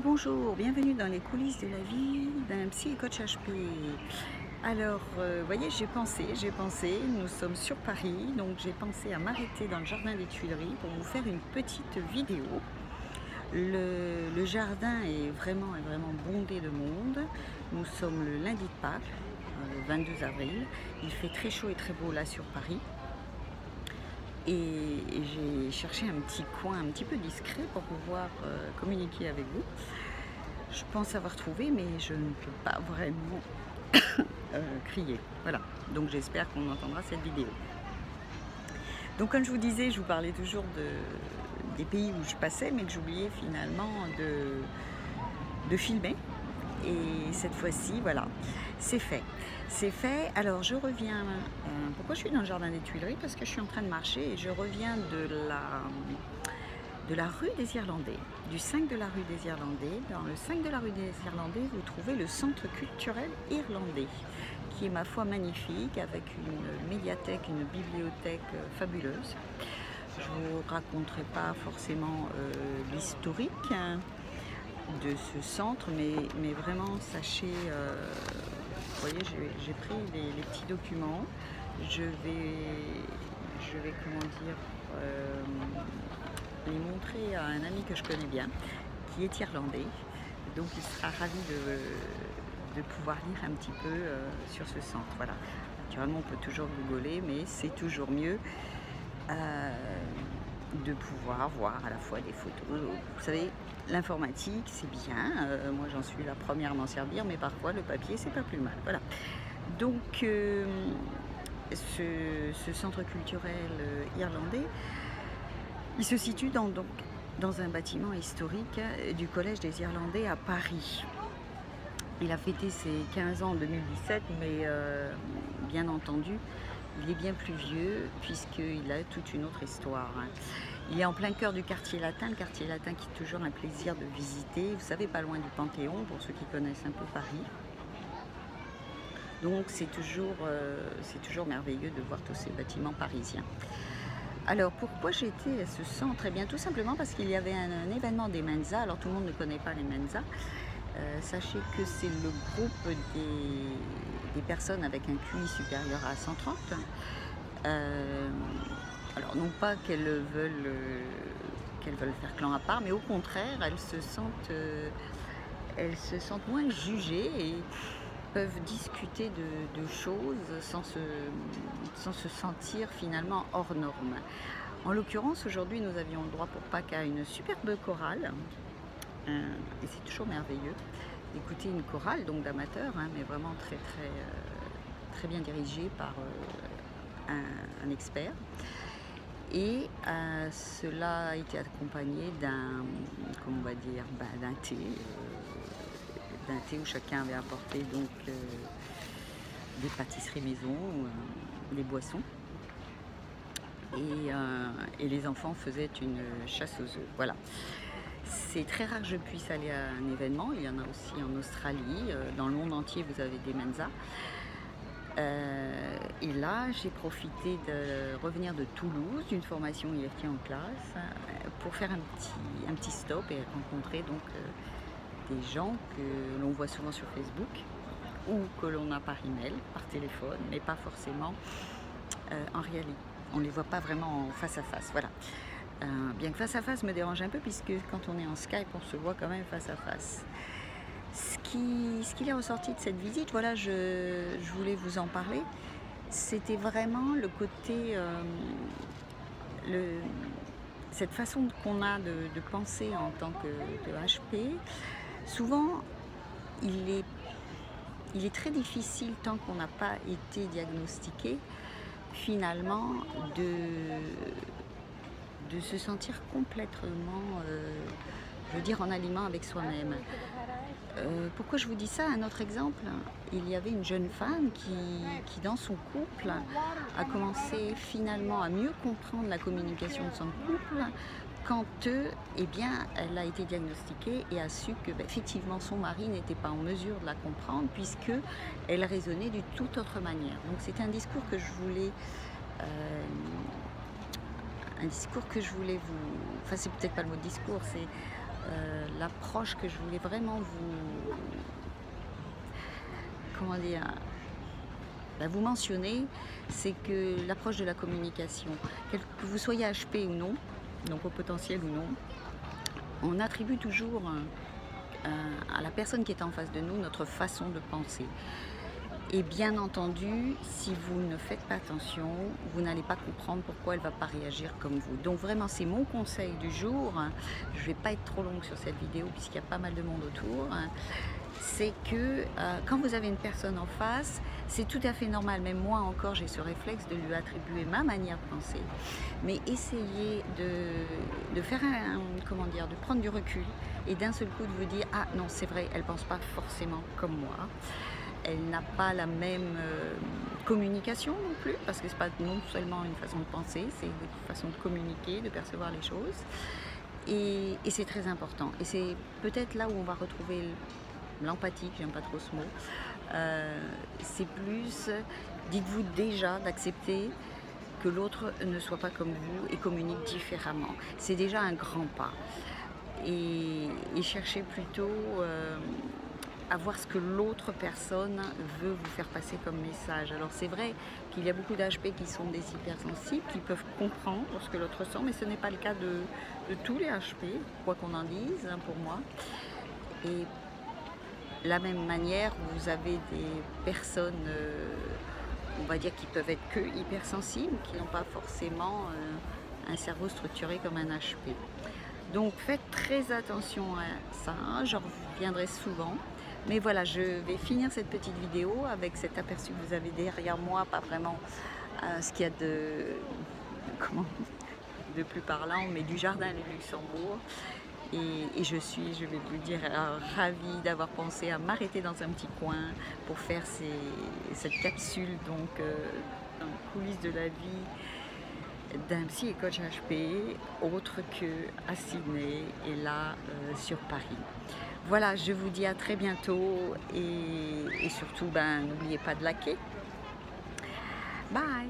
Bonjour, bienvenue dans les coulisses de la vie d'un psy et coach HP. Alors, vous voyez, j'ai pensé, nous sommes sur Paris, donc j'ai pensé à m'arrêter dans le jardin des Tuileries pour vous faire une petite vidéo. Le jardin est vraiment bondé de monde. Nous sommes le lundi de Pâques, le 22 avril. Il fait très chaud et très beau là sur Paris. Et j'ai cherché un petit coin un petit peu discret pour pouvoir communiquer avec vous. Je pense avoir trouvé, mais je ne peux pas vraiment crier. Voilà, donc j'espère qu'on entendra cette vidéo. Donc comme je vous disais, je vous parlais toujours des pays où je passais, mais que j'oubliais finalement de filmer. Et cette fois-ci, voilà, c'est fait. C'est fait. Alors je reviens. Pourquoi je suis dans le jardin des Tuileries? Parce que je suis en train de marcher et je reviens de la rue des Irlandais, du 5 de la rue des Irlandais. Dans le 5 de la rue des Irlandais, vous trouvez le centre culturel irlandais, qui est ma foi magnifique, avec une médiathèque, une bibliothèque fabuleuse. Je ne vous raconterai pas forcément l'historique de ce centre, mais vraiment sachez, vous voyez, j'ai pris les petits documents, je vais comment dire, les montrer à un ami que je connais bien, qui est irlandais, donc il sera ravi de pouvoir lire un petit peu sur ce centre. Voilà, naturellement on peut toujours rigoler, mais c'est toujours mieux de pouvoir voir à la fois des photos. Vous savez, l'informatique c'est bien, moi j'en suis la première à m'en servir, mais parfois le papier c'est pas plus mal. Voilà, donc ce centre culturel irlandais, il se situe dans un bâtiment historique du Collège des Irlandais à Paris. Il a fêté ses 15 ans en 2017, mais bien entendu, il est bien plus vieux puisqu'il a toute une autre histoire. Il est en plein cœur du quartier latin, le quartier latin qui est toujours un plaisir de visiter. Vous savez, pas loin du Panthéon, pour ceux qui connaissent un peu Paris. Donc c'est toujours merveilleux de voir tous ces bâtiments parisiens. Alors pourquoi j'étais à ce centre? Eh bien tout simplement parce qu'il y avait un événement des Mensa. Alors tout le monde ne connaît pas les Mensa. Sachez que c'est le groupe des personnes avec un QI supérieur à 130. Alors non pas qu'elles veulent faire clan à part, mais au contraire, elles se sentent moins jugées et peuvent discuter de choses sans se sentir finalement hors norme. En l'occurrence, aujourd'hui, nous avions le droit pour Pâques à une superbe chorale. Et c'est toujours merveilleux d'écouter une chorale, donc d'amateurs, mais vraiment très bien dirigée par un expert. Et cela a été accompagné d'un thé où chacun avait apporté donc des pâtisseries maison, des boissons. Et les enfants faisaient une chasse aux œufs. Voilà. C'est très rare que je puisse aller à un événement. Il y en a aussi en Australie. Dans le monde entier, vous avez des Mensa. Et là, j'ai profité de revenir de Toulouse, d'une formation IFT en classe, pour faire un petit stop et rencontrer donc des gens que l'on voit souvent sur Facebook ou que l'on a par email, par téléphone, mais pas forcément en réalité. On ne les voit pas vraiment face à face. Voilà. Bien que face à face me dérange un peu, puisque quand on est en Skype, on se voit quand même face à face. Ce qu'il est ressorti de cette visite, voilà, je voulais vous en parler, c'était vraiment le côté, cette façon qu'on a de penser en tant que HP. Souvent, il est très difficile, tant qu'on n'a pas été diagnostiqué, finalement, de se sentir complètement, je veux dire, en aliment avec soi-même. Pourquoi je vous dis ça? Un autre exemple, il y avait une jeune femme qui dans son couple, a commencé finalement à mieux comprendre la communication de son couple quand eh bien, elle a été diagnostiquée et a su que effectivement son mari n'était pas en mesure de la comprendre, puisque elle raisonnait d'une toute autre manière. Donc c'est un discours que je voulais vous... Enfin, c'est peut-être pas le mot discours, c'est l'approche que je voulais vraiment comment dire, vous mentionner, c'est que l'approche de la communication, que vous soyez HP ou non, donc au potentiel ou non, on attribue toujours à la personne qui est en face de nous notre façon de penser. Et bien entendu, si vous ne faites pas attention, vous n'allez pas comprendre pourquoi elle ne va pas réagir comme vous. Donc vraiment, c'est mon conseil du jour. Je ne vais pas être trop longue sur cette vidéo puisqu'il y a pas mal de monde autour. C'est que quand vous avez une personne en face, c'est tout à fait normal. Même moi encore, j'ai ce réflexe de lui attribuer ma manière de penser. Mais essayez de faire comment dire, de prendre du recul et d'un seul coup de vous dire « Ah non, c'est vrai, elle ne pense pas forcément comme moi ». Elle n'a pas la même communication non plus, parce que ce n'est pas non seulement une façon de penser, c'est une façon de communiquer, de percevoir les choses. Et c'est très important. Et c'est peut-être là où on va retrouver l'empathie, j'aime pas trop ce mot. C'est plus, dites-vous déjà d'accepter que l'autre ne soit pas comme vous et communique différemment. C'est déjà un grand pas. Et cherchez plutôt à voir ce que l'autre personne veut vous faire passer comme message. Alors c'est vrai qu'il y a beaucoup d'HP qui sont des hypersensibles, qui peuvent comprendre ce que l'autre ressent, mais ce n'est pas le cas de tous les HP, quoi qu'on en dise, pour moi. Et de la même manière, vous avez des personnes, on va dire, qui peuvent être que hypersensibles, qui n'ont pas forcément un cerveau structuré comme un HP. Donc faites très attention à ça, j'en reviendrai souvent. Mais voilà, je vais finir cette petite vidéo avec cet aperçu que vous avez derrière moi, pas vraiment ce qu'il y a de plus parlant, mais du jardin du Luxembourg. Et je vais vous dire, ravie d'avoir pensé à m'arrêter dans un petit coin pour faire cette capsule, donc dans les coulisses de la vie d'un psy et coach HP, autre qu'à Sydney et là sur Paris. Voilà, je vous dis à très bientôt et surtout, n'oubliez pas de liker. Bye!